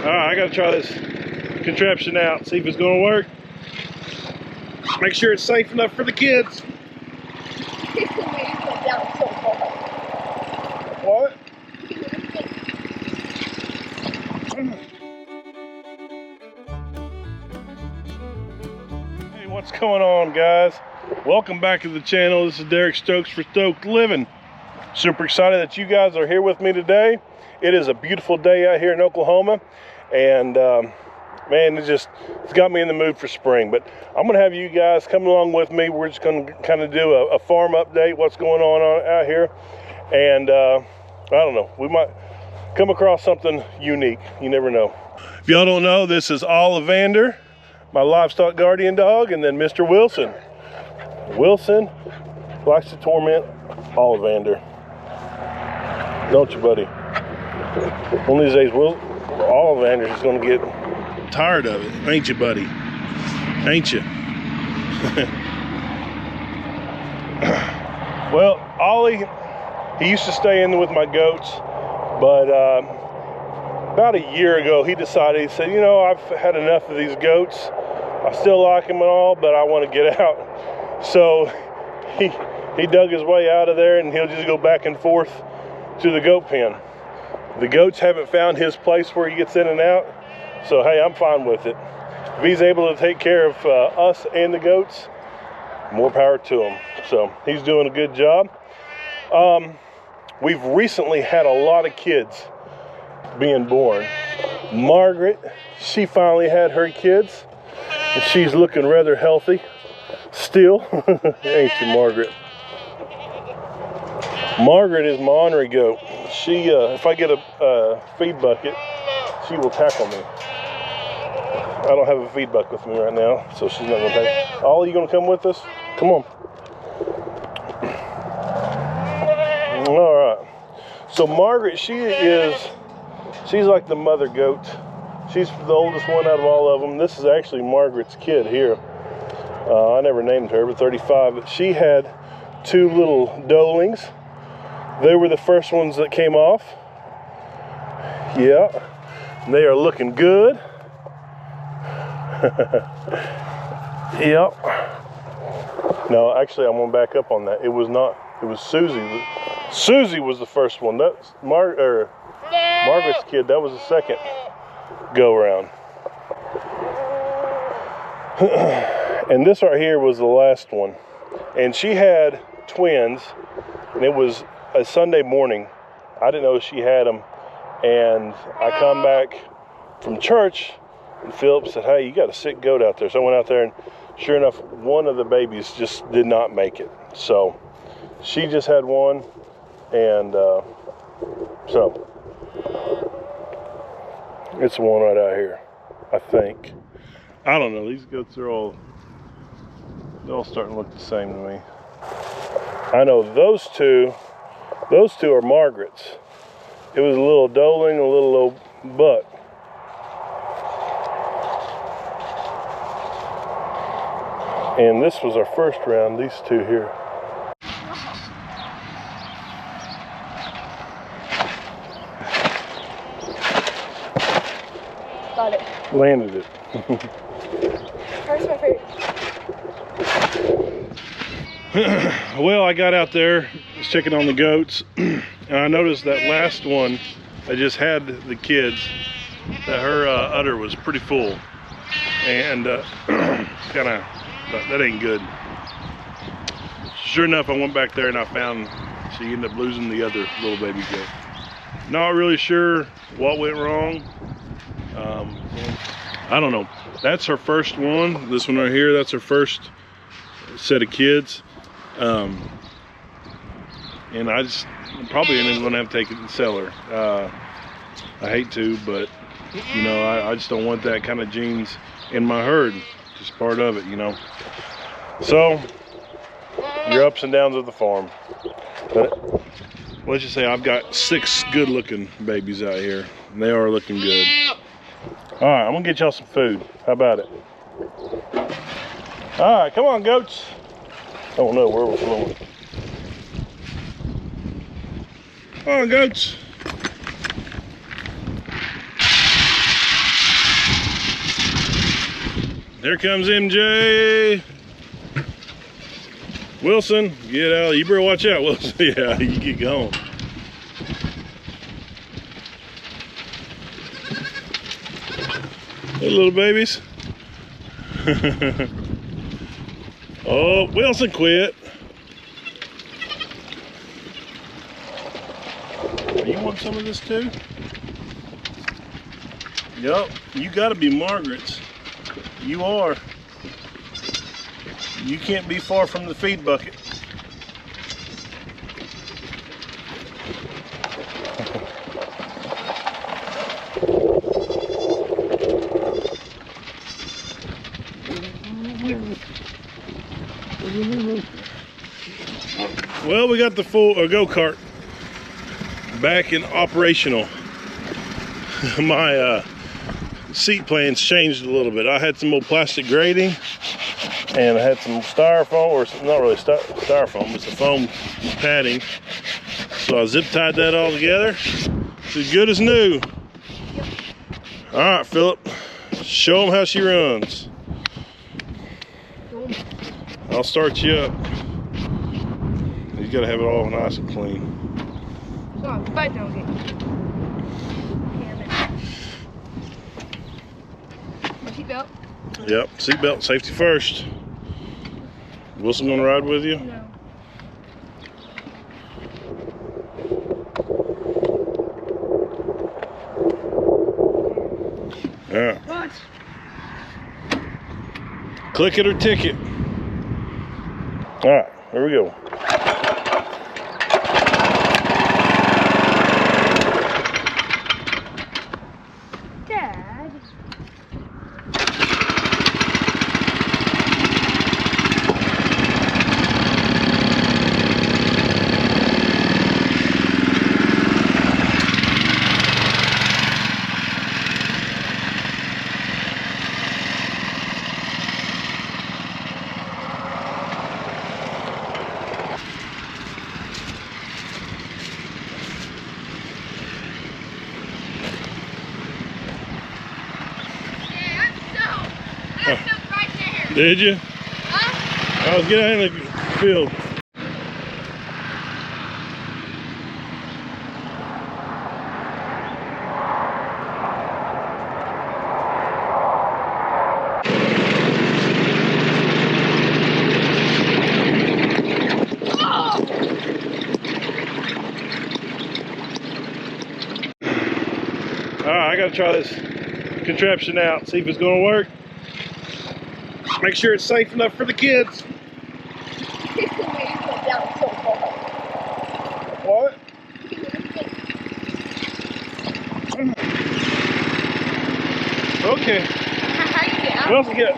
Alright, I gotta try this contraption out, see if it's gonna work. Make sure it's safe enough for the kids. What? Hey, what's going on, guys? Welcome back to the channel. This is Derek Stokes for Stoked Living. Super excited that you guys are here with me today. It is a beautiful day out here in Oklahoma, and man, it's got me in the mood for spring. But I'm gonna have you guys come along with me. We're just gonna kind of do a farm update, what's going on out here, and I don't know, we might come across something unique. You never know. If y'all don't know, this is Ollivander, my livestock guardian dog, and then Mr. Wilson. Wilson likes to torment Ollivander, don't you, buddy? One of these days, Ollivander's is going to get tired of it, ain't you, buddy? Ain't you? Well, Ollie, he used to stay in with my goats, but about a year ago, he decided, he said, you know, I've had enough of these goats. I still like them and all, but I want to get out. So he dug his way out of there, and he'll just go back and forth to the goat pen. The goats haven't found his place where he gets in and out, so hey, I'm fine with it. If he's able to take care of us and the goats, more power to him. So he's doing a good job. We've recently had a lot of kids being born. Margaret, she finally had her kids, and she's looking rather healthy still. Ain't you, Margaret? Margaret is my ornery goat. She, if I get a feed bucket, she will tackle me. I don't have a feed bucket with me right now, so she's not gonna take. Ollie, you gonna come with us? Come on. All right. So Margaret, she's like the mother goat. She's the oldest one out of all of them. This is actually Margaret's kid here. I never named her, but 35. But she had two little doelings. They were the first ones that came off. Yeah, they are looking good. Yep. No, actually, I'm gonna back up on that. It was not. It was Susie. Susie was the first one. That's Margaret's kid. That was the second go around. And this right here was the last one. And she had twins, and it was a Sunday morning. I didn't know she had them, and I come back from church, and Phillips said, hey, you got a sick goat out there. So I went out there, and sure enough, one of the babies just did not make it. So she just had one, and so it's the one right out here, I think. I don't know, these goats are all starting to look the same to me. I know those two are Margaret's. It was a little doeling, a little old buck. And this was our first round, these two here. Got it. Landed it. Where's my favorite? Well, I got out there, was checking on the goats, and I noticed that last one that just had the kids, that her udder was pretty full, and that ain't good. Sure enough, I went back there and I found she ended up losing the other little baby goat. Not really sure what went wrong. I don't know. That's her first one. This one right here, that's her first set of kids. And I just probably ain't gonna have to take it and sell her. I hate to, but you know, I just don't want that kind of genes in my herd. Just part of it, you know. So your ups and downs of the farm. But let's just say I've got 6 good looking babies out here, and they are looking good. All right, I'm gonna get y'all some food. How about it? All right, come on, goats. I don't know where we're going. Come on, goats. There comes MJ. Wilson, get out. You better watch out, Wilson. Yeah, you get going. Hey, little babies. Oh, Wilson quit. You want some of this too? Yup, you gotta be Margaret's. You are. You can't be far from the feed bucket. Well, we got the full go-kart back in operational. My seat plans changed a little bit. I had some old plastic grating and I had some styrofoam, or not really styrofoam, it's a foam padding. So I zip tied that all together. It's as good as new. All right, Philip, show them how she runs. I'll start you up. You gotta have it all nice and clean. But don't get seatbelt. Yep, seatbelt, safety first. Wilson gonna ride with you? No. Yeah. What? Click it or ticket. All right, here we go. Dad. Right there. Did you? Huh? I was getting in the field. All right, I gotta try this contraption out, see if it's gonna work. Make sure it's safe enough for the kids. What? Okay. Wilson, get it.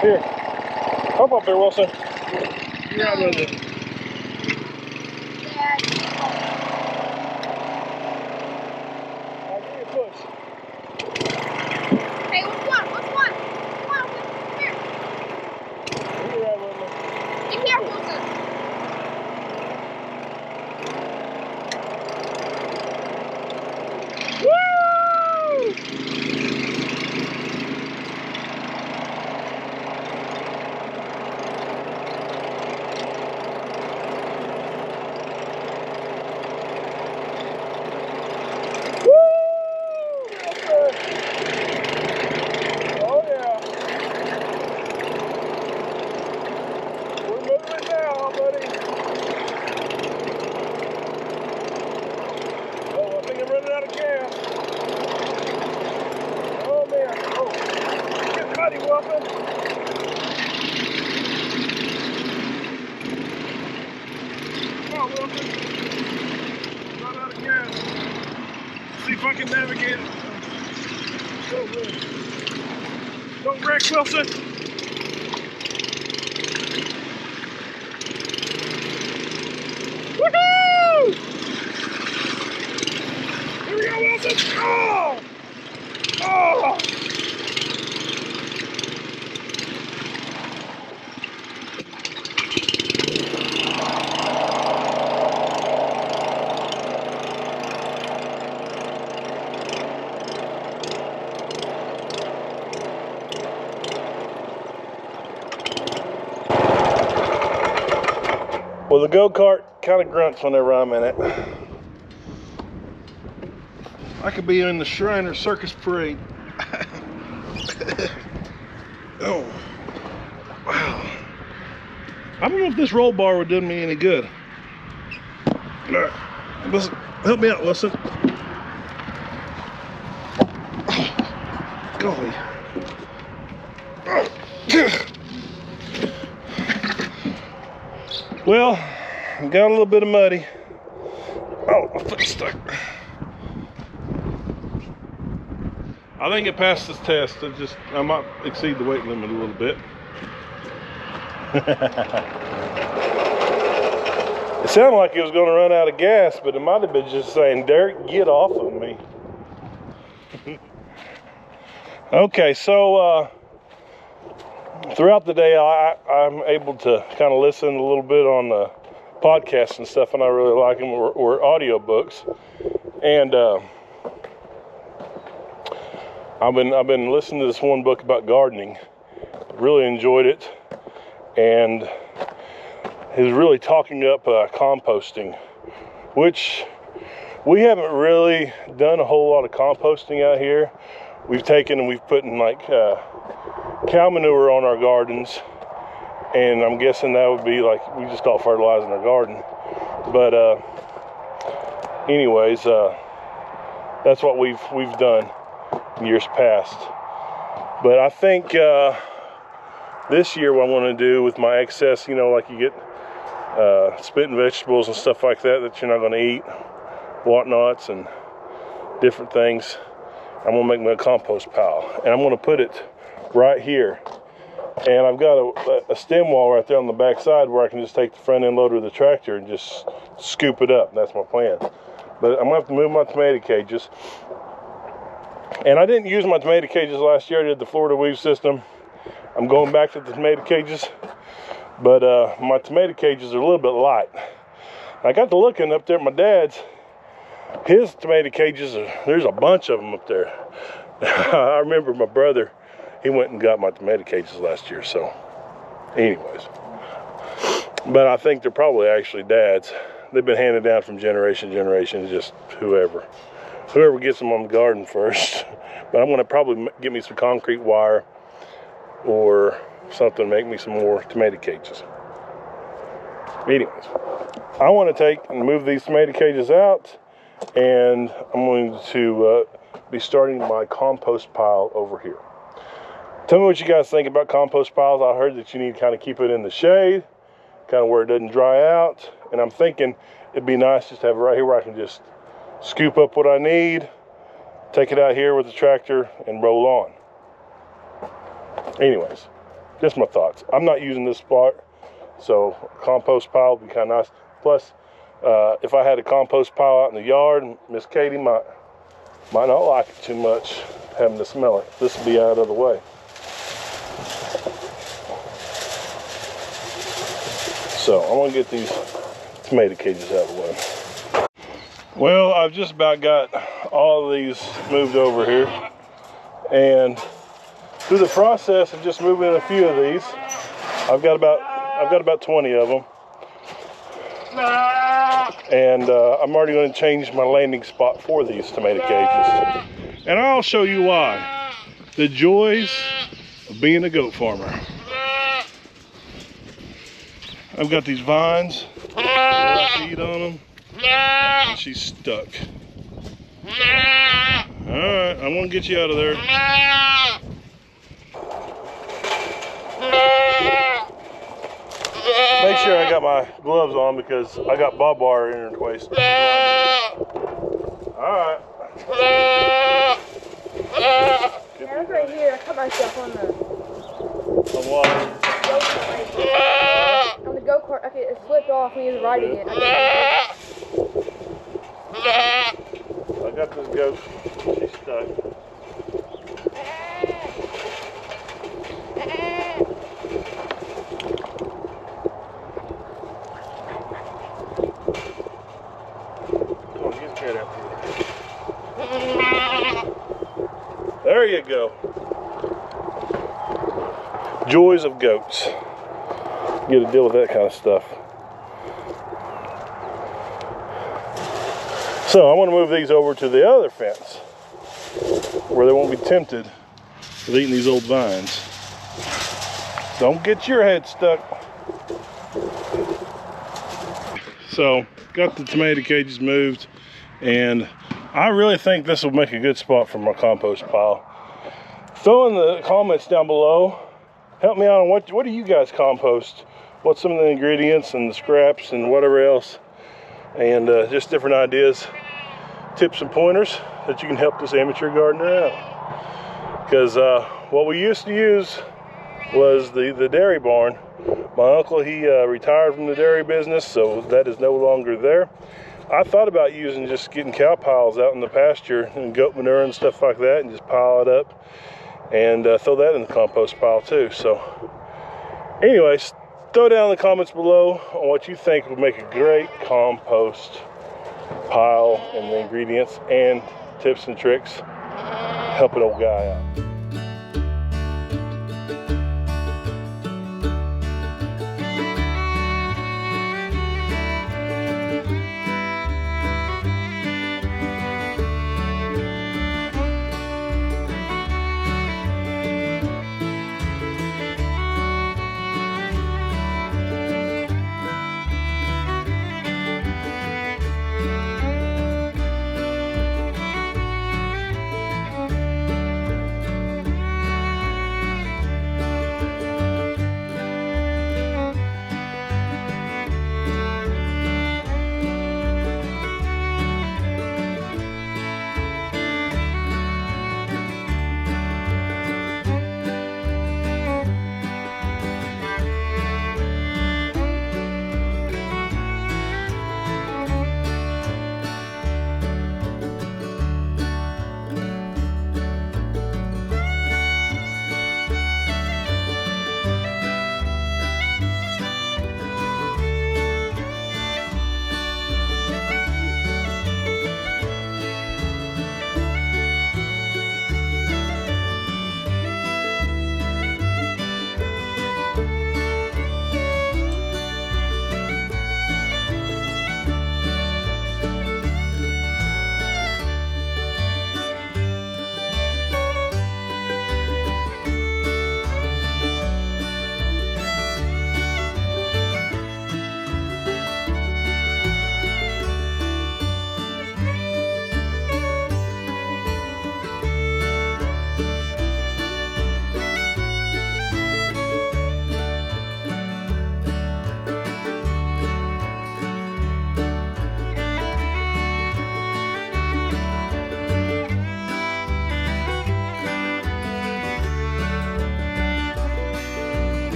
Here. Hop up there, Wilson. You ride with it. I'll give you a push. Hey, which one? Which one? Come on, here. You ride with me. In here, Wilson. See if I can navigate it. Don't wreck, Wilson. Woohoo! Here we go, Wilson. Oh! Oh! Well, the go-kart kind of grunts whenever I'm in it. I could be in the Shriner Circus Parade. Oh, wow. I don't know if this roll bar would do me any good. All right, listen, help me out, listen. Oh, golly. Well, got a little bit of muddy. Oh, my foot's stuck. I think it passed this test. I might exceed the weight limit a little bit. It sounded like it was going to run out of gas, but it might have been just saying, Derek, get off of me. Okay, so throughout the day, I'm able to kind of listen a little bit on the podcasts and stuff, and I really like them, or audio books. And I've been listening to this one book about gardening. Really enjoyed it, and is really talking up composting, which we haven't really done a whole lot of composting out here. We've taken and we've put in like cow manure on our gardens, and I'm guessing that would be like, we just call fertilizing our garden. But anyways, that's what we've done in years past. But I think this year what I want to do with my excess, you know, like you get spitting vegetables and stuff like that you're not going to eat, whatnots and different things, I'm going to make my compost pile, and I'm going to put it right here. And I've got a stem wall right there on the back side where I can just take the front end loader of the tractor and just scoop it up. That's my plan. But I'm going to have to move my tomato cages. And I didn't use my tomato cages last year. I did the Florida weave system. I'm going back to the tomato cages. But my tomato cages are a little bit light. I got to looking up there at my dad's. His tomato cages, there's a bunch of them up there. I remember my brother, he went and got my tomato cages last year, so anyways. But I think they're probably actually dad's. They've been handed down from generation to generation, just whoever gets them on the garden first. But I'm gonna probably get me some concrete wire or something to make me some more tomato cages. Anyways, I want to take and move these tomato cages out, and I'm going to be starting my compost pile over here. Tell me what you guys think about compost piles. I heard that you need to kind of keep it in the shade, kind of where it doesn't dry out. And I'm thinking it'd be nice just to have it right here where I can just scoop up what I need, take it out here with the tractor, and roll on. Anyways, just my thoughts. I'm not using this spot, so compost pile would be kind of nice. Plus, if I had a compost pile out in the yard, Miss Katie might not like it too much, having to smell it. This will be out of the way. So I'm gonna get these tomato cages out of the way. Well, I've just about got all of these moved over here, and through the process of just moving a few of these, I've got about 20 of them. And I'm already going to change my landing spot for these tomato cages. And I'll show you why. The joys of being a goat farmer. I've got these vines. I feed on them. And she's stuck. Alright, I'm going to get you out of there. Make sure I got my gloves on because I got barbed wire intertwined. Alright. Yeah, look right here. I cut myself on the... On what? On the go-kart. Okay, it slipped off when he was riding it. I got this goat. She's stuck. There you go. Joys of goats. Get to deal with that kind of stuff. So I want to move these over to the other fence where they won't be tempted with eating these old vines. Don't get your head stuck. So got the tomato cages moved, and I really think this will make a good spot for my compost pile. Throw in the comments down below. Help me out on what do you guys compost? What's some of the ingredients and the scraps and whatever else, and just different ideas, tips and pointers that you can help this amateur gardener out. Because what we used to use was the dairy barn. My uncle, he retired from the dairy business, so that is no longer there. I thought about just getting cow piles out in the pasture and goat manure and stuff like that, and just pile it up and throw that in the compost pile too. So anyways, throw down in the comments below on what you think would make a great compost pile, and the ingredients and tips and tricks. Help an old guy out.